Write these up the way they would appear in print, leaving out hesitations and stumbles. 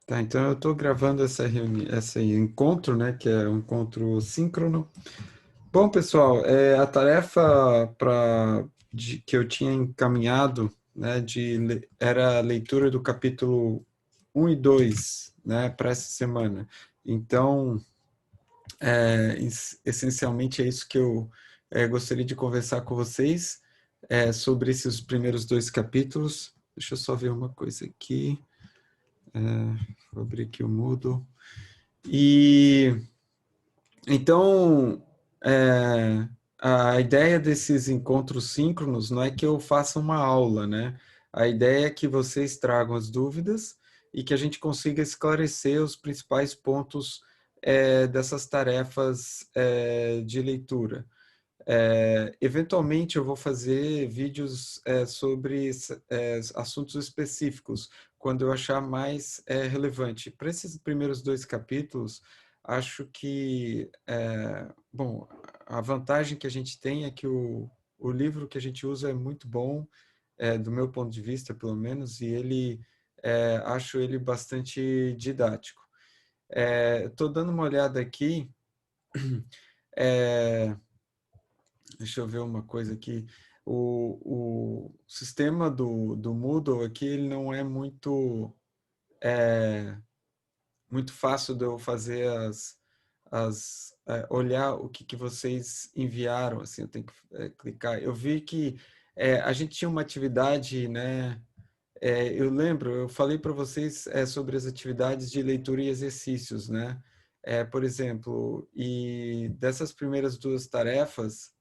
Tá, então eu estou gravando esse encontro, né, que é um encontro síncrono. Bom, pessoal, a tarefa que eu tinha encaminhado, né, era a leitura do capítulo 1 e 2, né, para essa semana. Então, essencialmente é isso que eu gostaria de conversar com vocês, sobre esses primeiros dois capítulos. Deixa eu só ver uma coisa aqui. Vou abrir aqui o Moodle. E então, a ideia desses encontros síncronos não é que eu faça uma aula, né? A ideia é que vocês tragam as dúvidas e que a gente consiga esclarecer os principais pontos dessas tarefas de leitura. Eventualmente eu vou fazer vídeos sobre assuntos específicos, quando eu achar mais relevante. Para esses primeiros dois capítulos, acho que, bom, a vantagem que a gente tem é que o livro que a gente usa é muito bom, do meu ponto de vista, pelo menos, e acho ele bastante didático. Estou dando uma olhada aqui. é, Deixa eu ver uma coisa aqui. O sistema do Moodle aqui, ele não é muito fácil de eu fazer olhar o que vocês enviaram, assim, eu tenho que clicar. Eu vi que a gente tinha uma atividade, né? Eu lembro, eu falei para vocês sobre as atividades de leitura e exercícios, né? Por exemplo, e dessas primeiras duas tarefas,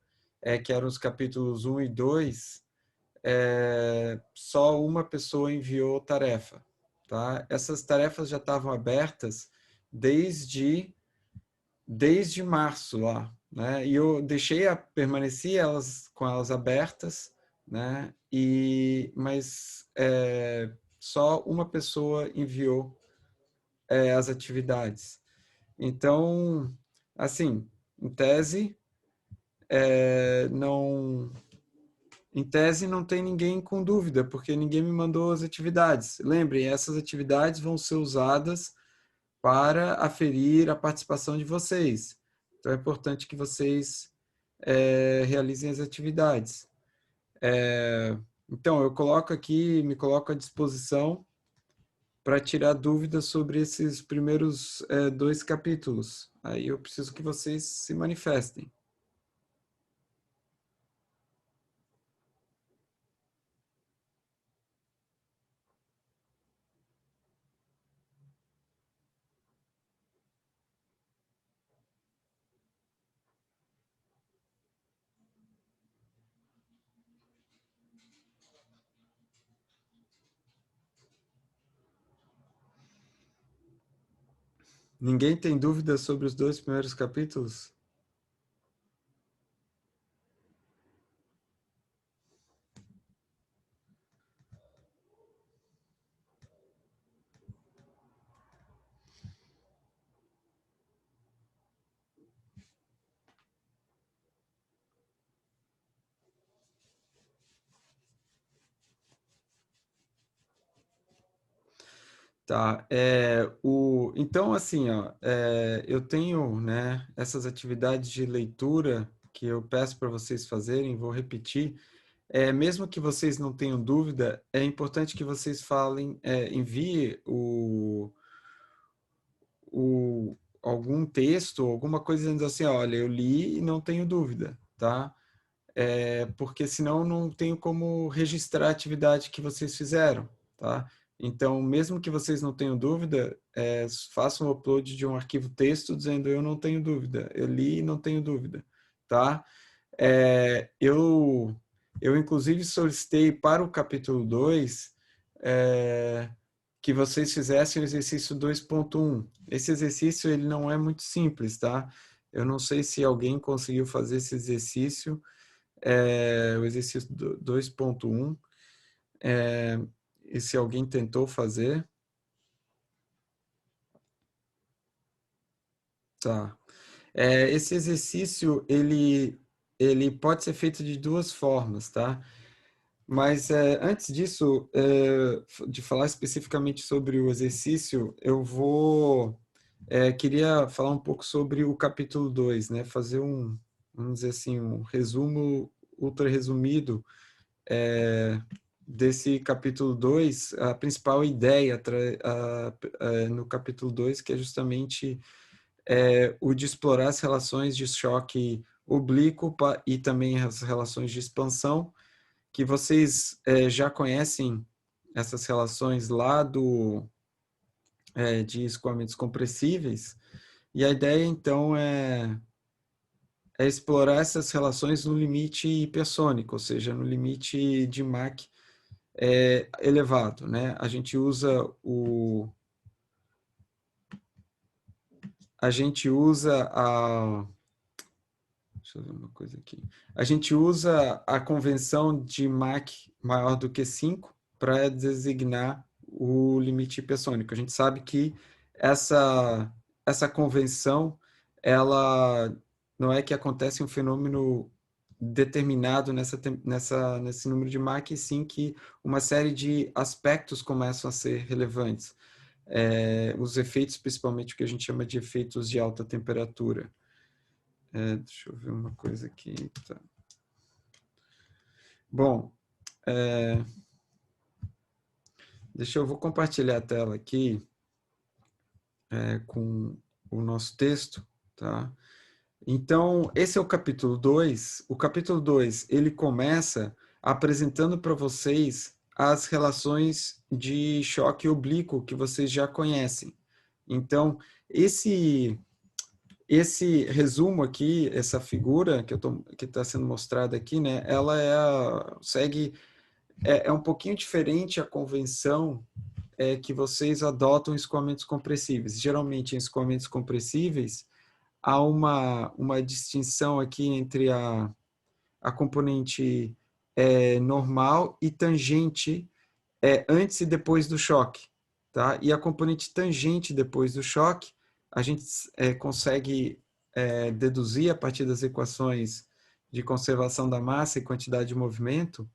que eram os capítulos 1 e 2, só uma pessoa enviou tarefa, tá? Essas tarefas já estavam abertas desde março lá, né? E eu permaneci com elas abertas, né? Mas só uma pessoa enviou as atividades. Então, assim, em tese, não Em tese, não tem ninguém com dúvida, porque ninguém me mandou as atividades. Lembrem, essas atividades vão ser usadas para aferir a participação de vocês. Então, é importante que vocês realizem as atividades. Então, me coloco à disposição para tirar dúvidas sobre esses primeiros dois capítulos. Aí eu preciso que vocês se manifestem. Ninguém tem dúvidas sobre os dois primeiros capítulos? Tá, então assim, ó, eu tenho, né, essas atividades de leitura que eu peço para vocês fazerem, vou repetir. Mesmo que vocês não tenham dúvida, é importante que vocês envie algum texto, alguma coisa dizendo assim, olha, eu li e não tenho dúvida, tá? Porque senão não tenho como registrar a atividade que vocês fizeram, tá? Então, mesmo que vocês não tenham dúvida, façam o upload de um arquivo texto dizendo eu não tenho dúvida, eu li e não tenho dúvida, tá? Eu inclusive solicitei para o capítulo 2 que vocês fizessem o exercício 2.1. Esse exercício ele não é muito simples, tá? Eu não sei se alguém conseguiu fazer esse exercício, o exercício 2.1, e se alguém tentou fazer, tá. Esse exercício, ele pode ser feito de duas formas, tá? Mas antes disso, de falar especificamente sobre o exercício, queria falar um pouco sobre o capítulo 2, né? Fazer vamos dizer assim, um resumo ultra resumido desse capítulo 2, a principal ideia no capítulo 2, que é justamente o de explorar as relações de choque oblíquo e também as relações de expansão, que vocês já conhecem essas relações lá de escoamentos compressíveis, e a ideia, então, é explorar essas relações no limite hipersônico, ou seja, no limite de Mach elevado, né? A gente usa deixa eu ver uma coisa aqui. A gente usa a convenção de Mach maior do que 5 para designar o limite hipersônico. A gente sabe que essa convenção, ela não é que acontece um fenômeno determinado nesse número de Mach, e sim que uma série de aspectos começam a ser relevantes. Os efeitos, principalmente o que a gente chama de efeitos de alta temperatura. Deixa eu ver uma coisa aqui. Tá. Bom, vou compartilhar a tela aqui com o nosso texto, tá? Então, esse é o capítulo 2. O capítulo 2, ele começa apresentando para vocês as relações de choque oblíquo que vocês já conhecem. Então, esse resumo aqui, essa figura que está sendo mostrada aqui, né, ela segue um pouquinho diferente a convenção que vocês adotam em escoamentos compressíveis. Geralmente, em escoamentos compressíveis, há uma distinção aqui entre a componente normal e tangente antes e depois do choque. Tá? E a componente tangente depois do choque, a gente consegue deduzir a partir das equações de conservação da massa e quantidade de movimento,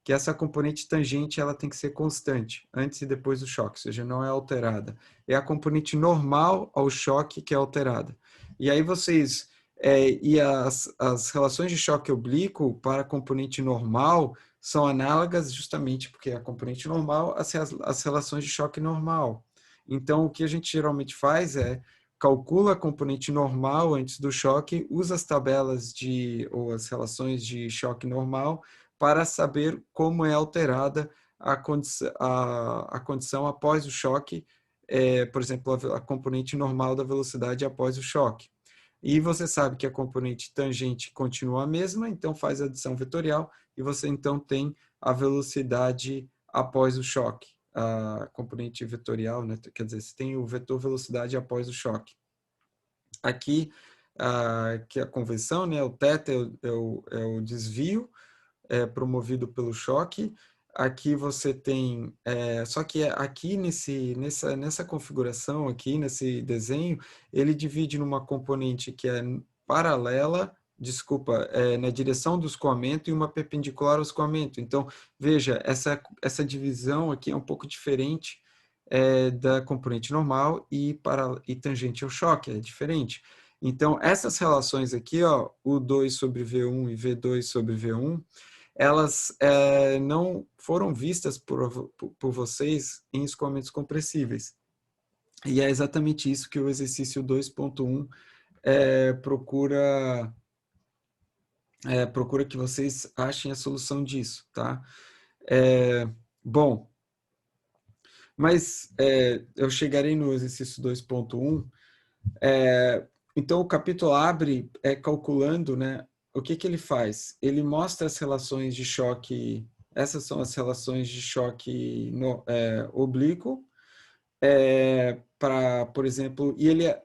que essa componente tangente ela tem que ser constante, antes e depois do choque, ou seja, não é alterada. É a componente normal ao choque que é alterada. E aí vocês... e as relações de choque oblíquo para a componente normal são análogas justamente porque a componente normal as relações de choque normal. Então, o que a gente geralmente faz é calcula a componente normal antes do choque, usa as tabelas ou as relações de choque normal para saber como é alterada a condição após o choque, por exemplo, a componente normal da velocidade após o choque. E você sabe que a componente tangente continua a mesma, então faz a adição vetorial e você então tem a velocidade após o choque. A componente vetorial, né? Quer dizer, você tem o vetor velocidade após o choque. Aqui, que a convenção, né? O θ é o desvio promovido pelo choque. Aqui você tem, só que aqui nessa configuração, aqui nesse desenho, ele divide numa componente que é paralela, na direção do escoamento e uma perpendicular ao escoamento. Então, veja, essa divisão aqui é um pouco diferente da componente normal e tangente ao choque, é diferente. Então, essas relações aqui, ó, U2 sobre V1 e V2 sobre V1, elas não foram vistas por vocês em escoamentos compressíveis. E é exatamente isso que o exercício 2.1 procura que vocês achem a solução disso, tá? Bom, mas eu chegarei no exercício 2.1. Então, o capítulo abre calculando, né, o que ele faz? Ele mostra as relações de choque, essas são as relações de choque oblíquo, por exemplo, e ele é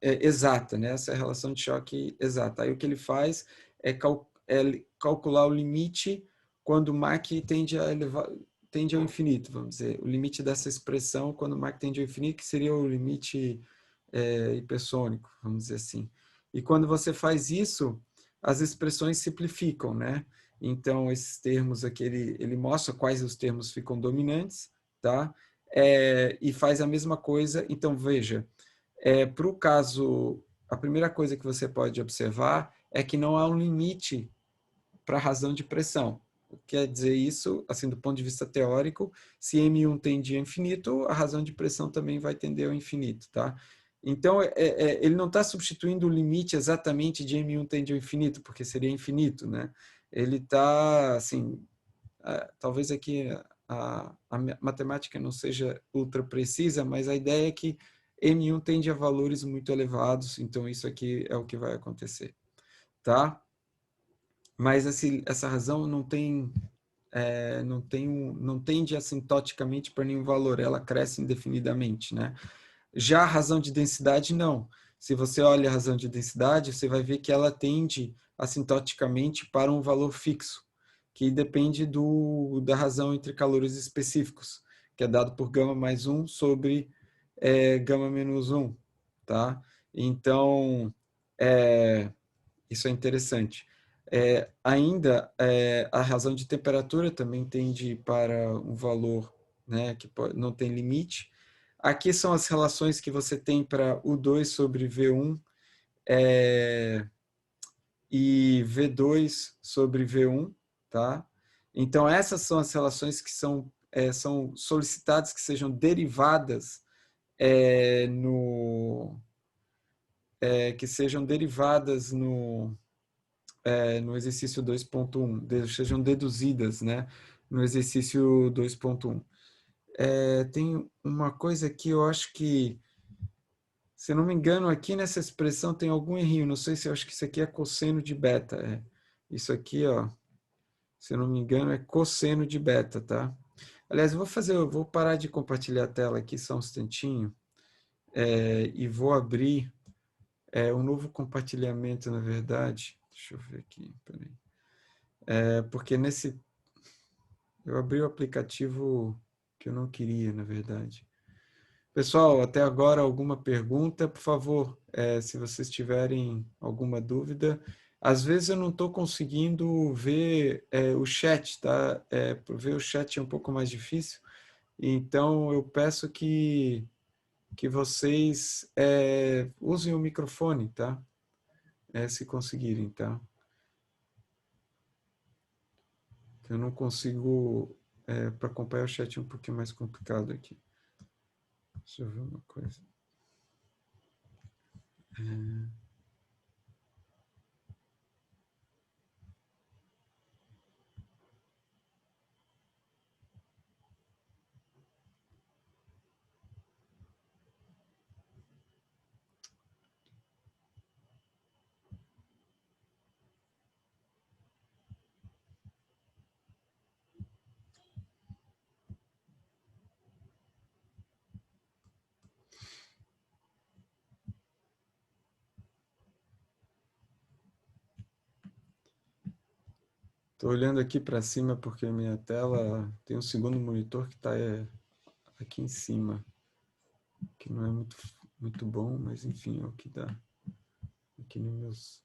exata, né? Essa é a relação de choque exata. Aí o que ele faz é calcular o limite quando o Mach tende ao infinito, vamos dizer. O limite dessa expressão quando o Mach tende ao infinito, que seria o limite hipersônico, vamos dizer assim. E quando você faz isso, as expressões simplificam, né? Então, esses termos aqui, ele mostra quais os termos ficam dominantes, tá? E faz a mesma coisa. Então, veja, para o caso, a primeira coisa que você pode observar é que não há um limite para a razão de pressão. O que quer dizer isso, assim, do ponto de vista teórico, se M1 tende ao infinito, a razão de pressão também vai tender ao infinito, tá? Então, ele não está substituindo o limite exatamente de M1 tende ao infinito, porque seria infinito, né? Ele está, assim, talvez aqui a matemática não seja ultra precisa, mas a ideia é que M1 tende a valores muito elevados, então isso aqui é o que vai acontecer, tá? Mas essa razão não tende assintoticamente para nenhum valor, ela cresce indefinidamente, né? Já a razão de densidade, não. Se você olha a razão de densidade, você vai ver que ela tende assintoticamente para um valor fixo, que depende da razão entre calores específicos, que é dado por gama mais 1 sobre gama menos 1, tá? Então, isso é interessante. A razão de temperatura também tende para um valor, né, que não tem limite. Aqui são as relações que você tem para U2 sobre V1 e V2 sobre V1, tá? Então, essas são as relações que são solicitadas que sejam derivadas no que sejam derivadas no exercício 2.1, sejam deduzidas, né, no exercício 2.1. Tem uma coisa que eu acho que, se eu não me engano, aqui nessa expressão tem algum errinho, não sei se eu acho que isso aqui é cosseno de beta. Isso aqui, ó, se eu não me engano, é cosseno de beta, tá? Aliás, eu vou parar de compartilhar a tela aqui só um instantinho, e vou abrir um novo compartilhamento, na verdade. Deixa eu ver aqui, peraí. Porque eu abri o aplicativo que eu não queria, na verdade. Pessoal, até agora alguma pergunta? Por favor, se vocês tiverem alguma dúvida. Às vezes eu não estou conseguindo ver o chat, tá? Ver o chat é um pouco mais difícil. Então eu peço que vocês usem o microfone, tá? Se conseguirem, tá? Eu não consigo, para acompanhar o chat é um pouquinho mais complicado aqui. Deixa eu ver uma coisa. Estou olhando aqui para cima porque a minha tela tem um segundo monitor que está aqui em cima, que não é muito bom, mas enfim, é o que dá aqui nos meus...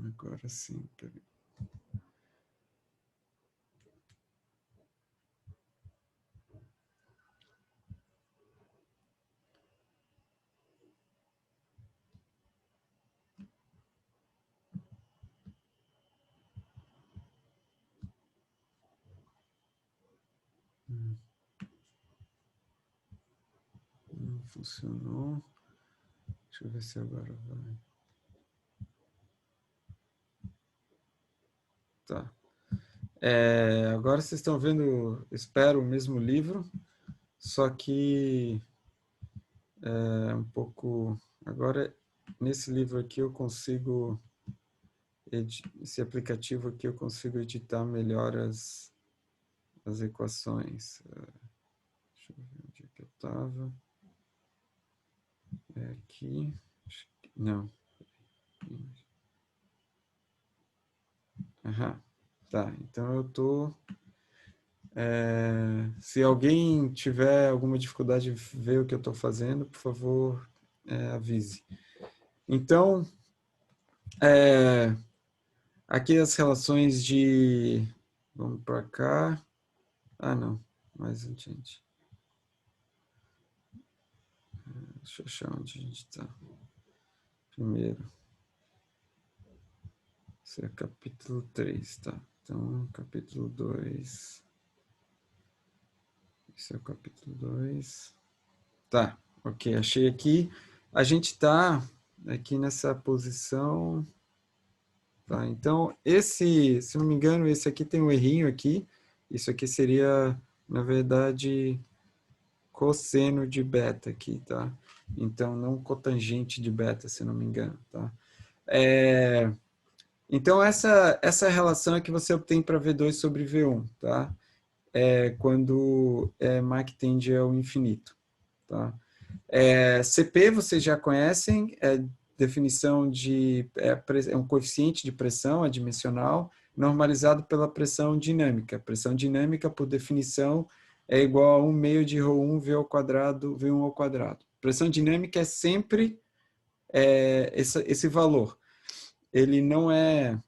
Agora sim, peraí. Não funcionou. Deixa eu ver se agora vai. Tá. Agora vocês estão vendo, espero, o mesmo livro, só que um pouco... Agora, nesse livro aqui eu consigo... Esse aplicativo aqui eu consigo editar melhor as equações. Deixa eu ver onde é que eu estava. É aqui. Não. Aham. Tá, então eu tô... se alguém tiver alguma dificuldade de ver o que eu estou fazendo, por favor, avise. Então, aqui as relações de... Vamos para cá. Ah, não. Mais adiante. Deixa eu achar onde a gente está. Primeiro. Esse é capítulo 3, tá? Então, capítulo 2. Esse é o capítulo 2. Tá, ok. Achei aqui. A gente está aqui nessa posição... Tá, então, se não me engano, esse aqui tem um errinho aqui. Isso aqui seria, na verdade, cosseno de beta aqui, tá? Então, não cotangente de beta, se não me engano, tá? Então, essa relação é que você obtém para V2 sobre V1, tá? Quando Mach tende ao infinito, tá? CP vocês já conhecem, definição de... é um coeficiente de pressão adimensional normalizado pela pressão dinâmica. Pressão dinâmica, por definição, é igual a 1 meio de ρ1 V ao quadrado, V1 ao quadrado. Pressão dinâmica é sempre esse valor. Ele não é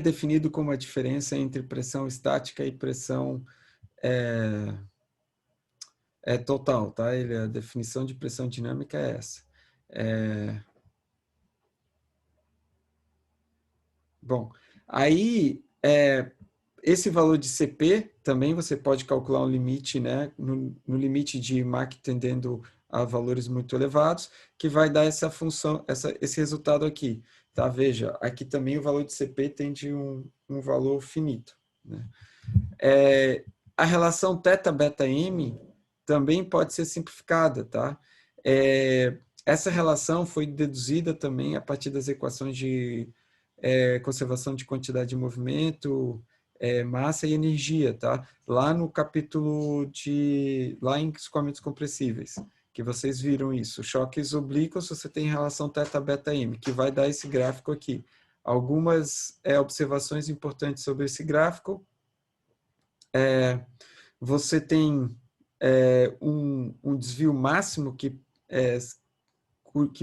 definido como a diferença entre pressão estática e pressão total, tá? A definição de pressão dinâmica é essa. Bom, aí esse valor de CP também você pode calcular um limite, né? No limite de Mach tendendo a valores muito elevados, que vai dar essa função, esse resultado aqui. Tá? Veja, aqui também o valor de CP tende um valor finito. Né? A relação θ-beta-m também pode ser simplificada. Tá? Essa relação foi deduzida também a partir das equações de conservação de quantidade de movimento, massa e energia, tá? Lá no capítulo lá em escoamentos compressíveis, que vocês viram isso. Choques oblíquos, você tem relação θ-beta-m, que vai dar esse gráfico aqui. Algumas observações importantes sobre esse gráfico. Você tem um desvio máximo que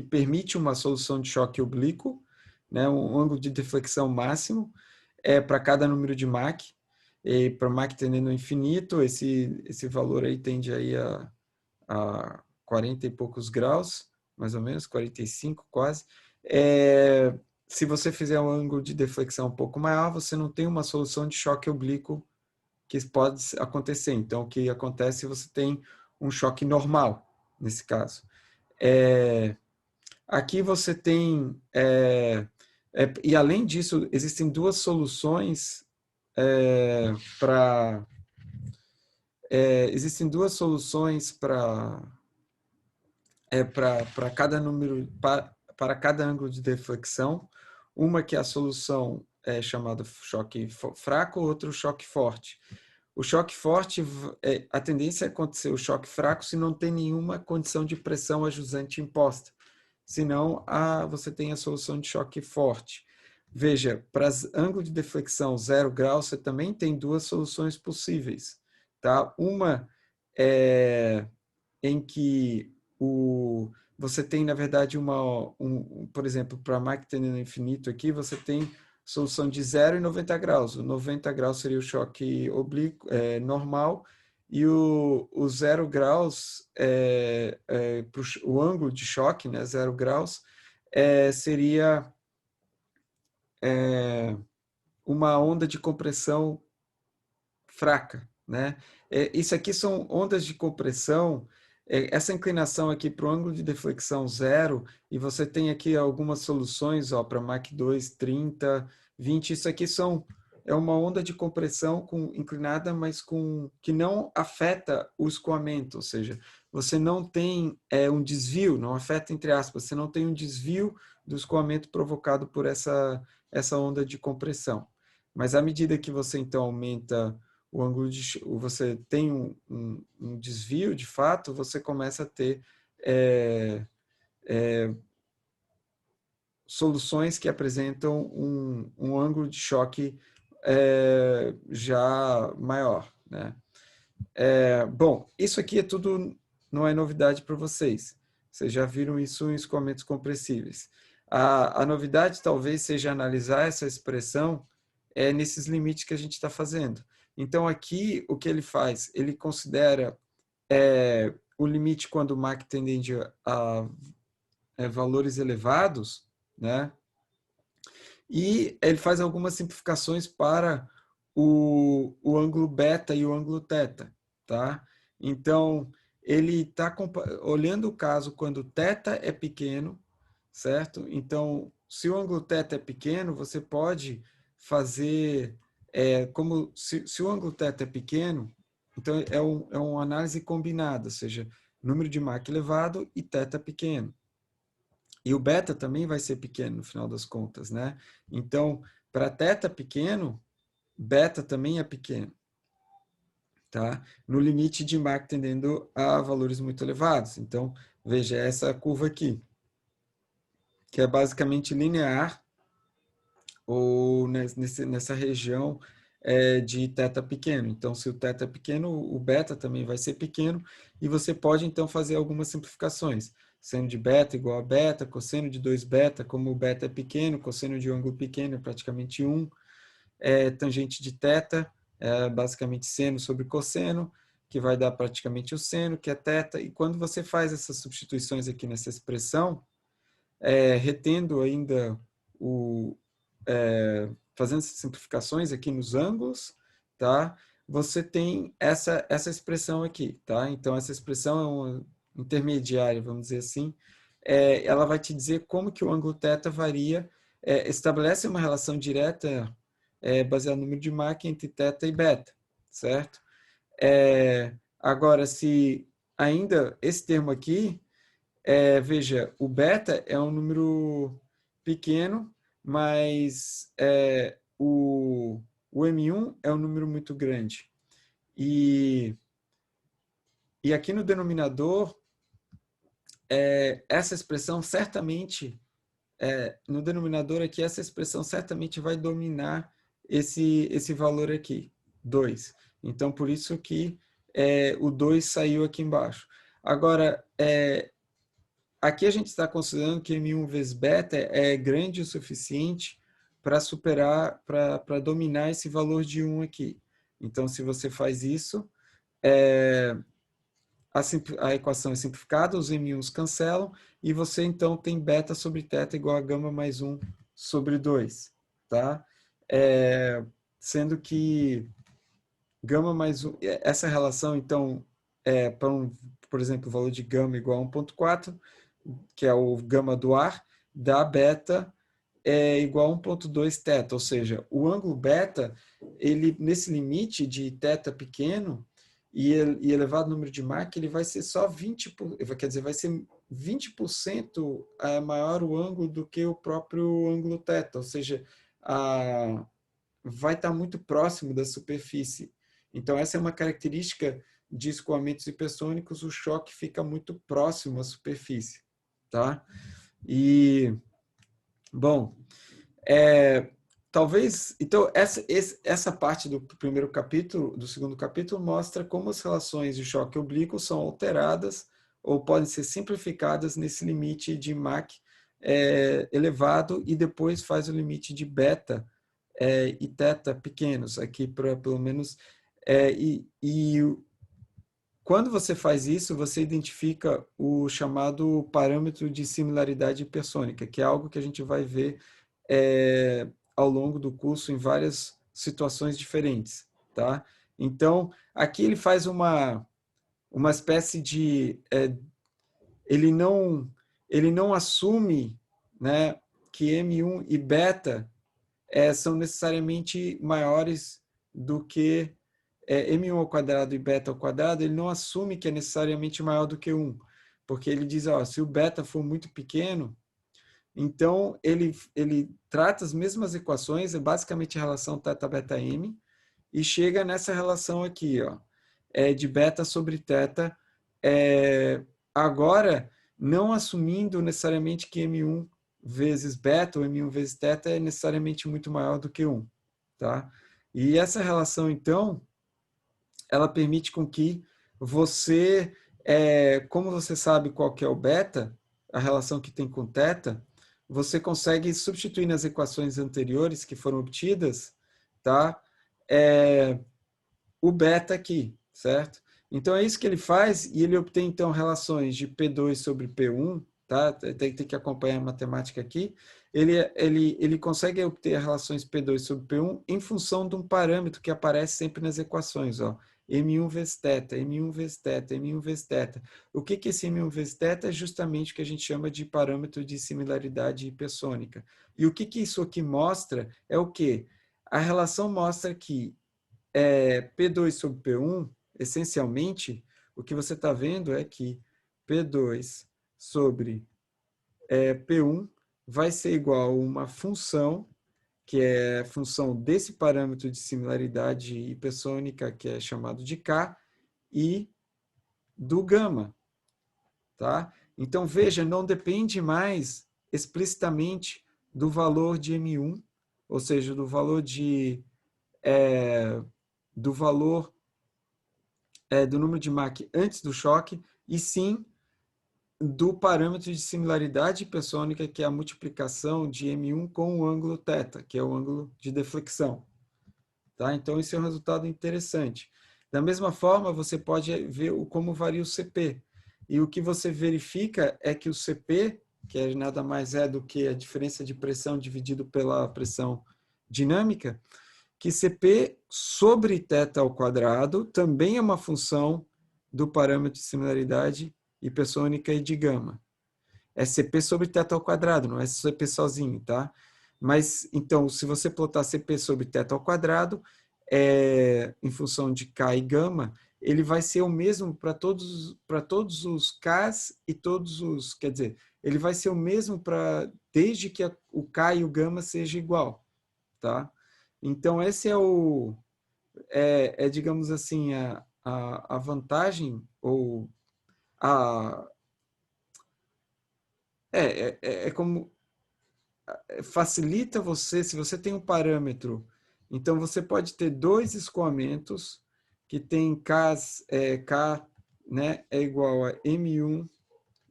permite uma solução de choque oblíquo, né, um ângulo de deflexão máximo para cada número de Mach, e para Mach tendendo ao infinito, esse valor aí tende aí a 40 e poucos graus, mais ou menos, 45 quase. Se você fizer um ângulo de deflexão um pouco maior, você não tem uma solução de choque oblíquo que pode acontecer. Então, o que acontece, você tem um choque normal, nesse caso. Aqui você tem... e além disso, existem duas soluções para... existem duas soluções para cada número, para cada ângulo de deflexão. Uma que é a solução chamada choque fraco, outra o choque forte. O choque forte, a tendência é acontecer o choque fraco se não tem nenhuma condição de pressão ajusante imposta. Senão, você tem a solução de choque forte. Veja, para ângulo de deflexão 0 graus, você também tem duas soluções possíveis. Tá? Uma é em que você tem, na verdade, por exemplo, para Mach tendendo ao infinito aqui, você tem solução de 0 e 90 graus. O 90 graus seria o choque oblíquo, normal, e o 0 graus, o ângulo de choque, né, 0 graus, seria uma onda de compressão fraca. Né? Isso aqui são ondas de compressão, essa inclinação aqui para o ângulo de deflexão 0, e você tem aqui algumas soluções para Mach 2, 30, 20. Isso aqui é uma onda de compressão inclinada, mas que não afeta o escoamento, ou seja, você não tem um desvio, não afeta entre aspas, você não tem um desvio do escoamento provocado por essa onda de compressão. Mas à medida que você então aumenta o ângulo você tem um desvio de fato, você começa a ter soluções que apresentam um ângulo de choque já maior, né? Bom, isso aqui não é novidade para vocês. Vocês já viram isso em escoamentos compressíveis. A novidade talvez seja analisar essa expressão nesses limites que a gente está fazendo. Então, aqui, o que ele faz? Ele considera o limite quando o Mach tende a valores elevados, né? E ele faz algumas simplificações para o ângulo beta e o ângulo teta, tá? Então, ele está olhando o caso quando teta é pequeno, certo? Então, se o ângulo teta é pequeno, você pode fazer como se o ângulo teta é pequeno, então é uma análise combinada, ou seja, número de Mach elevado e teta pequeno. E o beta também vai ser pequeno no final das contas, né? Então, para teta pequeno, beta também é pequeno, tá? No limite de Mach tendendo a valores muito elevados. Então, veja essa curva aqui, que é basicamente linear, ou nessa região de teta pequeno. Então, se o teta é pequeno, o beta também vai ser pequeno, e você pode, então, fazer algumas simplificações. Seno de beta igual a beta, cosseno de 2 beta, como o beta é pequeno, cosseno de um ângulo pequeno é praticamente 1, tangente de teta, basicamente seno sobre cosseno, que vai dar praticamente o seno, que é teta, e quando você faz essas substituições aqui nessa expressão, retendo ainda fazendo essas simplificações aqui nos ângulos, tá? Você tem essa expressão aqui, tá? Então, essa expressão é uma intermediária, vamos dizer assim. Ela vai te dizer como que o ângulo θ varia, estabelece uma relação direta baseada no número de Mach entre θ e beta, certo? Agora, se ainda esse termo aqui, veja, o beta é um número pequeno, mas o M1 é um número muito grande. E aqui no denominador, essa expressão certamente, no denominador aqui, essa expressão certamente vai dominar esse valor aqui, 2. Então, por isso que o 2 saiu aqui embaixo. Agora, aqui a gente está considerando que M1 vezes beta é grande o suficiente para superar, para dominar esse valor de 1 aqui. Então, se você faz isso, a equação é simplificada, os M1s cancelam, e você então tem beta sobre θ igual a gama mais 1 sobre 2. Tá? Sendo que gama mais 1, essa relação, então, por exemplo, o valor de gama igual a 1,4, que é o gama do ar, dá beta igual a 1,2 θ, ou seja, o ângulo beta, ele, nesse limite de θ pequeno e elevado número de Mach, ele vai ser só 20%, quer dizer, vai ser 20% maior o ângulo do que o próprio ângulo θ, ou seja, vai estar muito próximo da superfície. Então, essa é uma característica de escoamentos hipersônicos, o choque fica muito próximo à superfície. Tá? E, bom, talvez, então, essa parte do primeiro capítulo, do segundo capítulo, mostra como as relações de choque oblíquo são alteradas ou podem ser simplificadas nesse limite de Mach elevado, e depois faz o limite de beta e θ pequenos, aqui para pelo menos... Quando você faz isso, você identifica o chamado parâmetro de similaridade hipersônica, que é algo que a gente vai ver ao longo do curso em várias situações diferentes. Tá? Então, aqui ele faz uma espécie de... ele não assume, né, que M1 e beta são necessariamente maiores do que M1 ao quadrado e beta ao quadrado. Ele não assume que é necessariamente maior do que 1, porque ele diz, ó, se o beta for muito pequeno, então ele trata as mesmas equações, é basicamente a relação θ-beta-m, e chega nessa relação aqui, ó, de beta sobre θ, agora não assumindo necessariamente que M1 vezes beta ou M1 vezes θ é necessariamente muito maior do que 1. Tá? E essa relação, então, ela permite com que você, como você sabe qual que é o beta, a relação que tem com θ, você consegue substituir nas equações anteriores que foram obtidas, tá? O beta aqui, certo? Então é isso que ele faz, e ele obtém então relações de P2 sobre P1, tá? Tem que acompanhar a matemática aqui. Ele consegue obter relações P2 sobre P1 em função de um parâmetro que aparece sempre nas equações, ó. M1 vezes θ, M1 vezes θ, M1 vezes θ. O que é esse M1 vezes θ? É justamente o que a gente chama de parâmetro de similaridade hipersônica. E o que isso aqui mostra é o quê? A relação mostra que P2 sobre P1, essencialmente, o que você está vendo é que P2 sobre P1 vai ser igual a uma função, que é a função desse parâmetro de similaridade hipersônica, que é chamado de K, e do gama. Tá? Então, veja, não depende mais explicitamente do valor de M1, ou seja, do valor do número de Mach antes do choque, e sim do parâmetro de similaridade hipersônica, que é a multiplicação de M1 com o ângulo θ, que é o ângulo de deflexão. Tá? Então, esse é um resultado interessante. Da mesma forma, você pode ver como varia o CP. E o que você verifica é que o CP, que nada mais é do que a diferença de pressão dividido pela pressão dinâmica, que CP sobre θ ao quadrado também é uma função do parâmetro de similaridade hipersônica e de gama. É CP sobre θ ao quadrado, não é CP sozinho, tá? Mas, então, se você plotar CP sobre θ ao quadrado, em função de K e gama, ele vai ser o mesmo para todos os Ks e todos os... Quer dizer, ele vai ser o mesmo desde que o K e o gama seja igual, tá? Então, esse digamos assim, a vantagem, ou a... como... Facilita você, se você tem um parâmetro, então você pode ter dois escoamentos que tem K, né, é igual a M1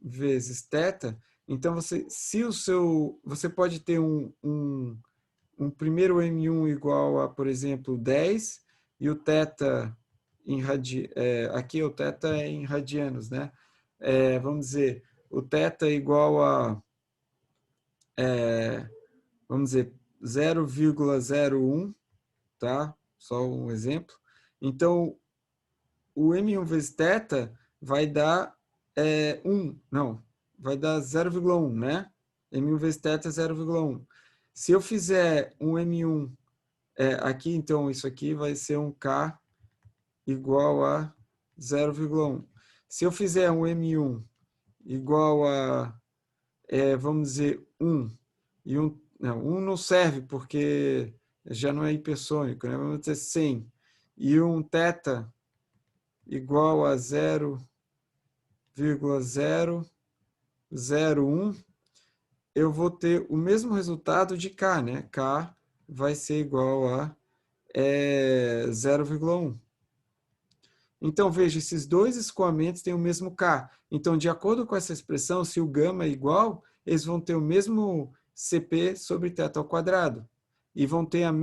vezes θ, então você pode ter um primeiro M1 igual a, por exemplo, 10, e o θ aqui o θ é em radianos, né? Vamos dizer, o θ é igual a, vamos dizer, 0,01, tá? Só um exemplo. Então, o M1 vezes θ vai dar 1, não, vai dar 0,1, né? M1 vezes θ é 0,1. Se eu fizer um M1 aqui, então, isso aqui vai ser um K igual a 0,1. Se eu fizer um M1 igual a, vamos dizer, 1, e não, 1 não serve porque já não é hipersônico, né? Vamos dizer 100, e um θ igual a 0,001, eu vou ter o mesmo resultado de K, né? K vai ser igual a 0,1. Então, veja, esses dois escoamentos têm o mesmo K. Então, de acordo com essa expressão, se o gama é igual, eles vão ter o mesmo CP sobre θ ao quadrado. E vão ter o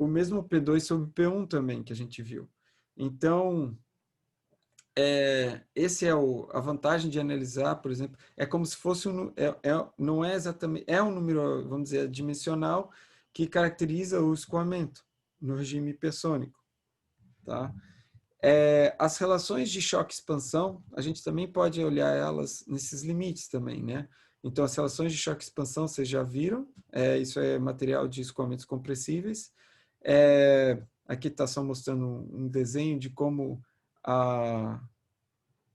mesmo P2 sobre P1 também, que a gente viu. Então, esse a vantagem de analisar, por exemplo, é como se fosse não é exatamente, é um número, vamos dizer, dimensional, que caracteriza o escoamento no regime hipersônico. Tá? As relações de choque-expansão, a gente também pode olhar elas nesses limites também, né? Então, as relações de choque e expansão, vocês já viram. Isso é material de escoamentos compressíveis. Aqui está só mostrando um desenho de como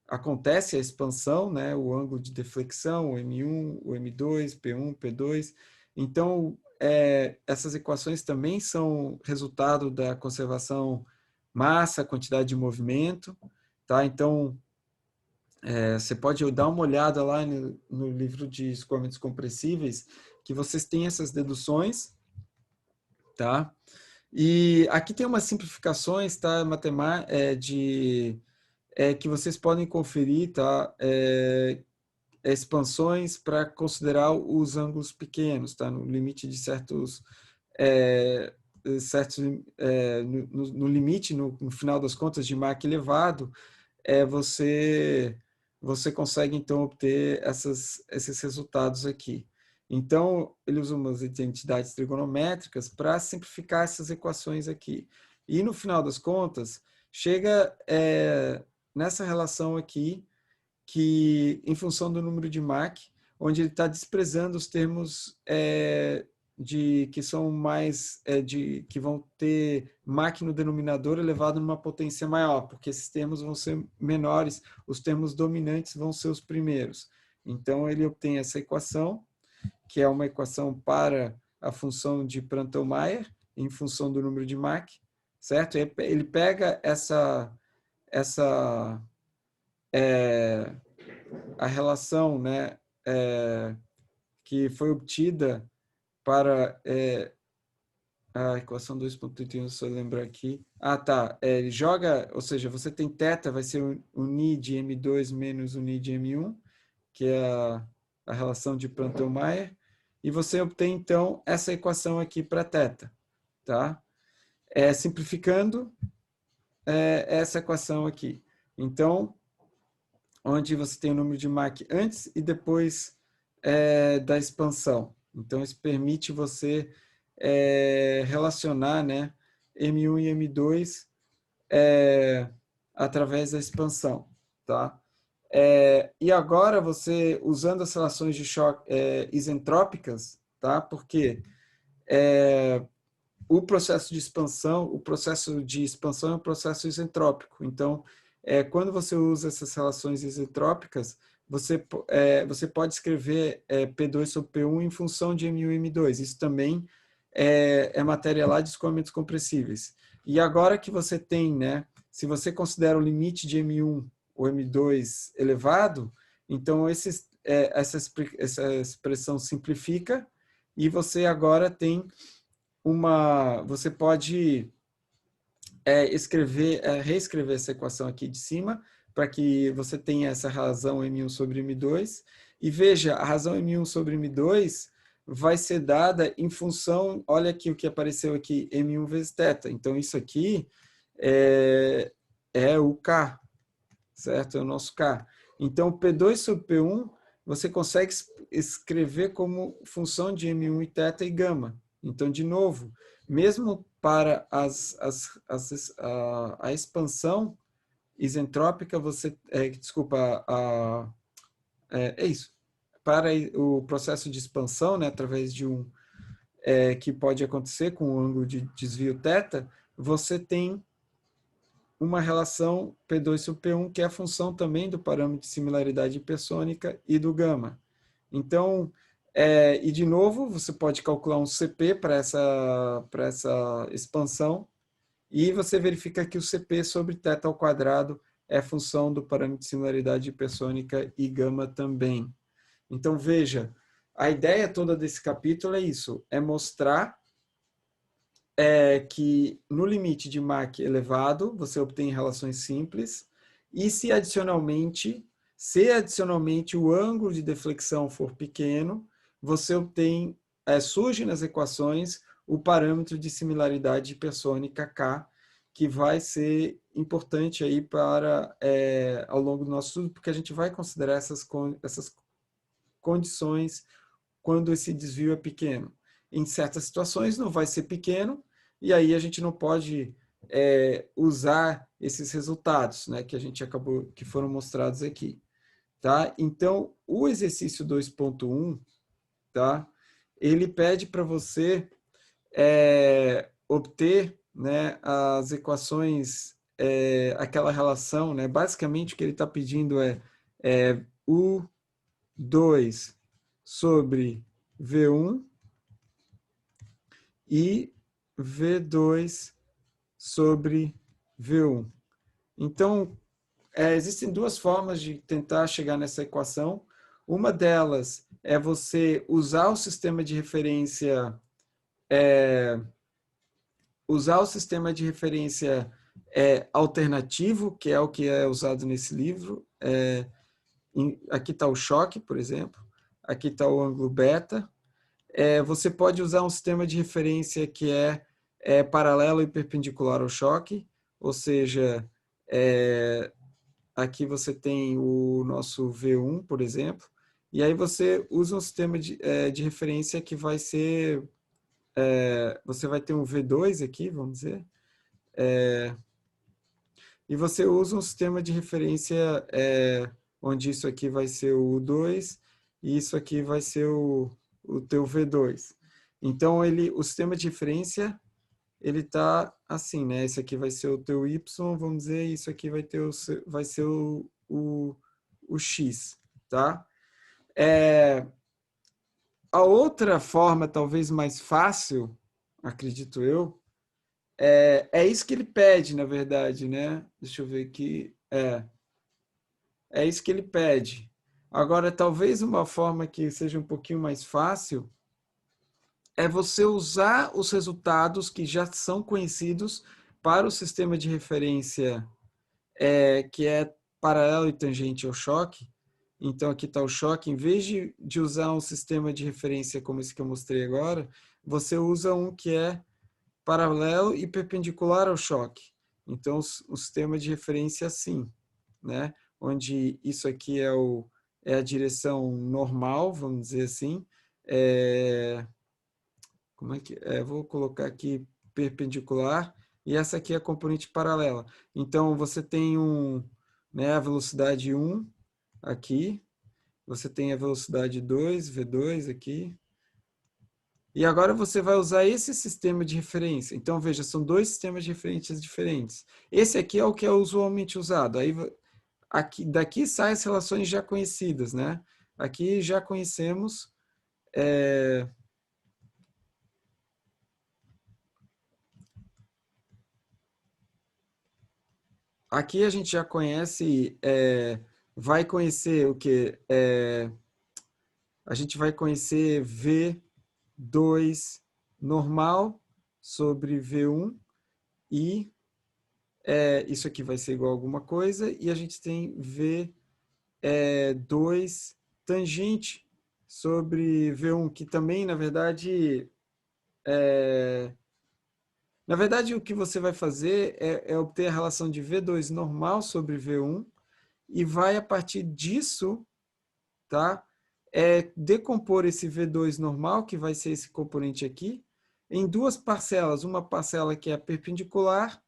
acontece a expansão, né? O ângulo de deflexão, o M1, o M2, P1, P2. Então, essas equações também são resultado da conservação massa, quantidade de movimento. Tá? Então, você pode dar uma olhada lá no livro de escoamentos compressíveis, que vocês têm essas deduções. Tá? E aqui tem umas simplificações, tá? Que vocês podem conferir, tá? Expansões para considerar os ângulos pequenos, tá? No limite de certos no limite, no final das contas, de Mach elevado, você consegue, então, obter esses resultados aqui. Então, ele usa umas identidades trigonométricas para simplificar essas equações aqui. E, no final das contas, chega nessa relação aqui, que, em função do número de Mach, onde ele está desprezando os termos que são mais que vão ter Mach no denominador elevado numa potência maior, porque esses termos vão ser menores, os termos dominantes vão ser os primeiros. Então, ele obtém essa equação, que é uma equação para a função de Prandtl-Meyer, em função do número de Mach, certo? Ele pega a relação, né, que foi obtida para a equação 2.31, se eu lembrar aqui. Tá. Ele joga, ou seja, você tem θ, vai ser o Ni de M2 menos o Ni de M1, que é a relação de Prandtl-Meyer, e você obtém, então, essa equação aqui para θ. Tá? Simplificando essa equação aqui. Então, onde você tem o número de Mach antes e depois da expansão. Então, isso permite você relacionar, né, M1 e M2 através da expansão. Tá? E agora, você, usando as relações de choque isentrópicas, tá? Porque o processo de expansão é um processo isentrópico. Então, quando você usa essas relações isentrópicas, você pode escrever P2 sobre P1 em função de M1 e M2. Isso também é matéria lá de escoamentos compressíveis. E agora que você tem, né, se você considera o limite de M1 ou M2 elevado, então essa expressão simplifica e você agora tem você pode reescrever essa equação aqui de cima, para que você tenha essa razão M1 sobre M2. E veja, a razão M1 sobre M2 vai ser dada em função, olha aqui o que apareceu aqui, M1 vezes θ. Então, isso aqui é o K, certo? É o nosso K. Então, P2 sobre P1, você consegue escrever como função de M1 e θ e gama. Então, de novo, mesmo para a expansão isentrópica, é isso. Para o processo de expansão, né, através de que pode acontecer com o ângulo de desvio θ, você tem uma relação P2 sobre P1, que é a função também do parâmetro de similaridade hipersônica e do gama. Então, e de novo, você pode calcular um CP para essa expansão, e você verifica que o CP sobre θ ao quadrado é função do parâmetro de similaridade hipersônica e gama também. Então, veja, a ideia toda desse capítulo é isso, é mostrar que no limite de Mach elevado, você obtém relações simples, e se adicionalmente o ângulo de deflexão for pequeno, você obtém, surge nas equações o parâmetro de similaridade hipersônica K, que vai ser importante aí para, ao longo do nosso estudo, porque a gente vai considerar essas condições quando esse desvio é pequeno. Em certas situações não vai ser pequeno, e aí a gente não pode usar esses resultados, né, que foram mostrados aqui. tá? Então, o exercício 2.1, tá? Ele pede para você obter, né, as equações, aquela relação, né? Basicamente o que ele está pedindo é U2 sobre V1 e V2 sobre V1. Então, existem duas formas de tentar chegar nessa equação. Uma delas é você usar o sistema de referência, alternativo, que é o que é usado nesse livro. Aqui está o choque, por exemplo. Aqui está o ângulo beta. Você pode usar um sistema de referência que é paralelo e perpendicular ao choque, ou seja, aqui você tem o nosso V1, por exemplo, e aí você usa um sistema de referência que vai ser, você vai ter um V2 aqui, vamos dizer, e você usa um sistema de referência onde isso aqui vai ser o U2 e isso aqui vai ser o teu V2. Então, o sistema de referência, ele está assim, né? Esse aqui vai ser o teu Y, vamos dizer, e isso aqui vai ser o X, tá? A outra forma, talvez mais fácil, acredito eu, é isso que ele pede, na verdade, né? Deixa eu ver aqui. É isso que ele pede. Agora, talvez uma forma que seja um pouquinho mais fácil é você usar os resultados que já são conhecidos para o sistema de referência que é paralelo e tangente ao choque. Então, aqui está o choque. Em vez de usar um sistema de referência como esse que eu mostrei agora, você usa um que é paralelo e perpendicular ao choque. Então, o sistema de referência é assim, né? Onde isso aqui é a direção normal, vamos dizer assim. Como é que vou colocar aqui perpendicular e essa aqui é a componente paralela. Então, você tem a velocidade 1 aqui, você tem a velocidade 2, V2 aqui, e agora você vai usar esse sistema de referência. Então, veja, são dois sistemas de referências diferentes. Esse aqui é o que é usualmente usado. Aí, daqui saem as relações já conhecidas, né? Aqui já conhecemos... Aqui a gente já conhece, vai conhecer o que? A gente vai conhecer V2 normal sobre V1 e isso aqui vai ser igual a alguma coisa, e a gente tem V2 tangente sobre V1, que também, na verdade, o que você vai fazer é obter a relação de V2 normal sobre V1 e vai, a partir disso, tá? Decompor esse V2 normal, que vai ser esse componente aqui, em duas parcelas. Uma parcela que é perpendicular,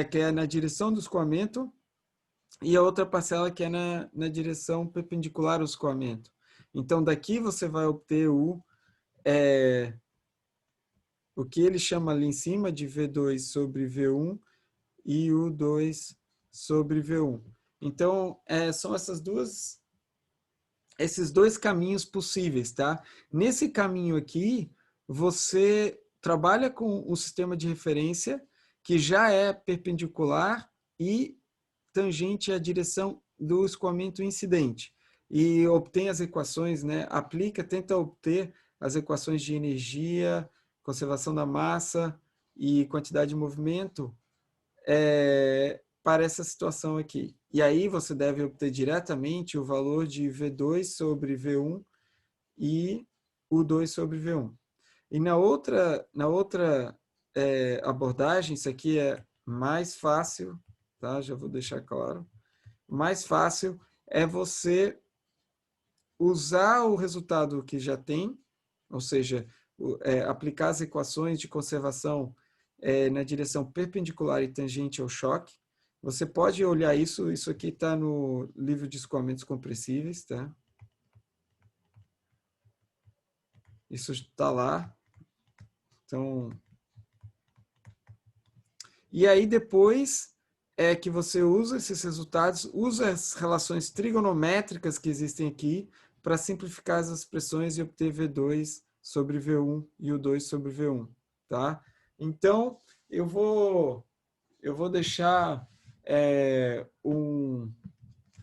que é na direção do escoamento, e a outra parcela que é na direção perpendicular ao escoamento. Então, daqui você vai obter o que ele chama ali em cima de V2 sobre V1 e o 2 sobre V1. Então, são esses dois caminhos possíveis, tá? Nesse caminho aqui, você trabalha com um sistema de referência que já é perpendicular e tangente à direção do escoamento incidente. E obtém as equações, né? Tenta obter as equações de energia, conservação da massa e quantidade de movimento para essa situação aqui. E aí você deve obter diretamente o valor de V2 sobre V1 e U2 sobre V1. E na outra abordagem, isso aqui é mais fácil, tá? Já vou deixar claro. Mais fácil é você usar o resultado que já tem, ou seja, aplicar as equações de conservação na direção perpendicular e tangente ao choque. Você pode olhar isso, isso aqui está no livro de escoamentos compressíveis, tá? Isso está lá. Então, e aí depois é que você usa esses resultados, usa as relações trigonométricas que existem aqui para simplificar as expressões e obter V2 sobre V1 e o 2 sobre V1, tá? Então, eu vou deixar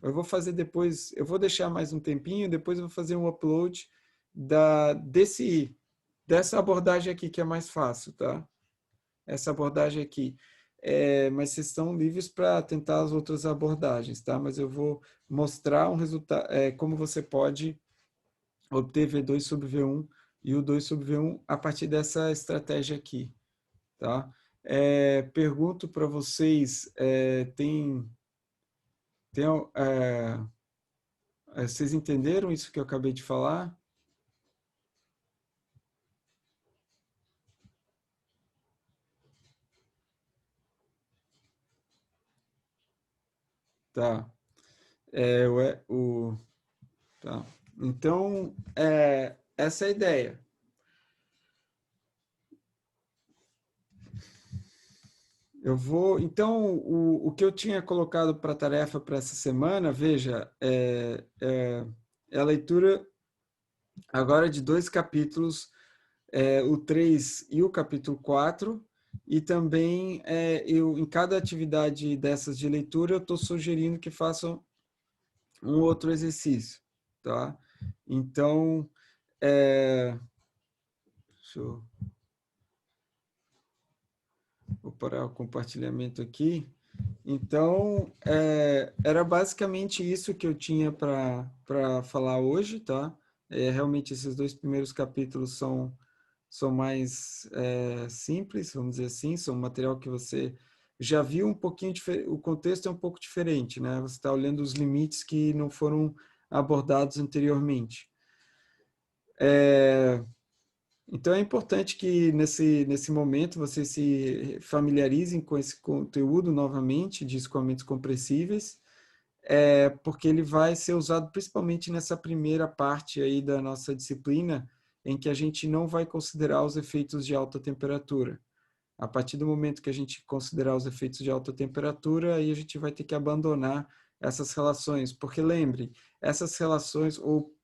eu vou fazer depois, eu vou deixar mais um tempinho, depois eu vou fazer um upload dessa abordagem aqui que é mais fácil, tá? Essa abordagem aqui. Mas vocês estão livres para tentar as outras abordagens, tá? Mas eu vou mostrar um resultado, como você pode obter V2 sobre V1 e o 2 sobre V1 a partir dessa estratégia aqui, tá? Pergunto para vocês, tem, vocês entenderam isso que eu acabei de falar? Tá. É, tá. Então, essa é a ideia. Então, o que eu tinha colocado para tarefa para essa semana, veja, é a leitura agora de dois capítulos, o 3 e o capítulo 4, e também em cada atividade dessas de leitura, eu estou sugerindo que façam um outro exercício, tá? Então, deixa eu vou parar o compartilhamento aqui. Então, era basicamente isso que eu tinha para falar hoje, tá? Realmente, esses dois primeiros capítulos são mais simples, vamos dizer assim, são material que você já viu um pouquinho diferente, o contexto é um pouco diferente, né? Você está olhando os limites que não foram abordados anteriormente. Então, é importante que nesse momento vocês se familiarizem com esse conteúdo novamente de escoamentos compressíveis, porque ele vai ser usado principalmente nessa primeira parte aí da nossa disciplina, em que a gente não vai considerar os efeitos de alta temperatura. A partir do momento que a gente considerar os efeitos de alta temperatura, aí a gente vai ter que abandonar essas relações, porque lembre, essas relações, ou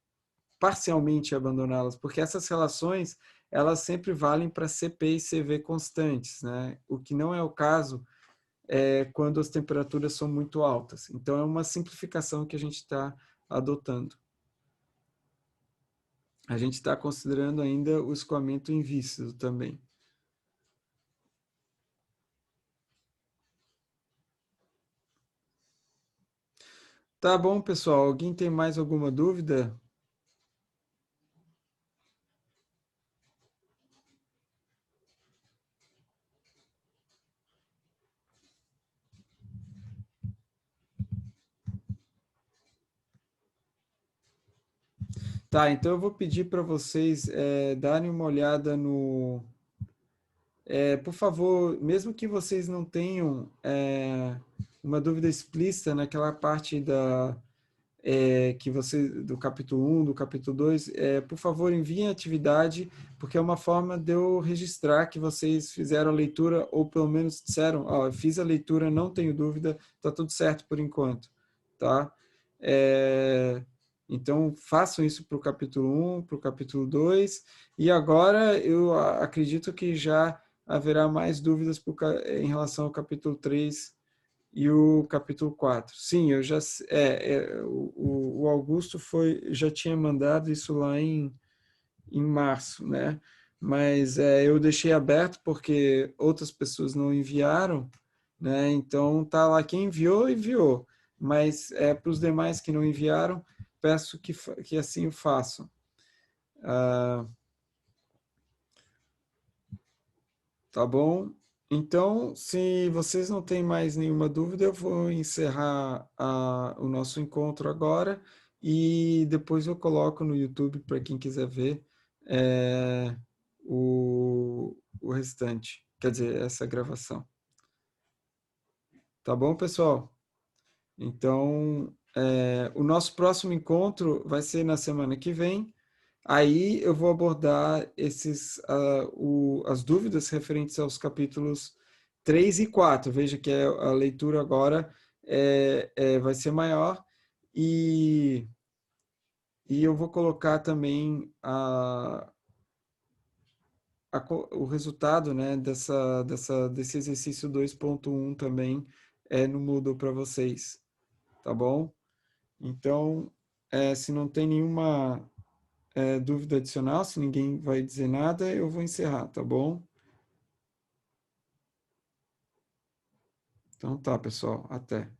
parcialmente abandoná-las, porque essas relações elas sempre valem para CP e CV constantes, né? O que não é o caso quando as temperaturas são muito altas. Então, é uma simplificação que a gente está adotando. A gente está considerando ainda o escoamento invícido também. Tá bom, pessoal. Alguém tem mais alguma dúvida? Tá, então eu vou pedir para vocês darem uma olhada no... por favor, mesmo que vocês não tenham uma dúvida explícita naquela parte que você do capítulo 1, do capítulo 2, por favor, enviem a atividade, porque é uma forma de eu registrar que vocês fizeram a leitura, ou pelo menos disseram, ó, fiz a leitura, não tenho dúvida, está tudo certo por enquanto, tá? Então, façam isso para o capítulo 1, para o capítulo 2, e agora eu acredito que já haverá mais dúvidas em relação ao capítulo 3 e o capítulo 4. Sim, eu já o Augusto já tinha mandado isso lá em março, né? Mas eu deixei aberto porque outras pessoas não enviaram, né? Então tá lá quem enviou, enviou. Mas para os demais que não enviaram, peço que assim o façam. Tá bom? Então, se vocês não têm mais nenhuma dúvida, eu vou encerrar o nosso encontro agora e depois eu coloco no YouTube para quem quiser ver o restante, quer dizer, essa gravação. Tá bom, pessoal? Então, o nosso próximo encontro vai ser na semana que vem. Aí eu vou abordar as dúvidas referentes aos capítulos 3 e 4. Veja que a leitura agora vai ser maior e, e eu vou colocar também o resultado, né, desse exercício 2.1 também no Moodle para vocês, tá bom? Então, se não tem nenhuma dúvida adicional, se ninguém vai dizer nada, eu vou encerrar, tá bom? Então tá, pessoal, até.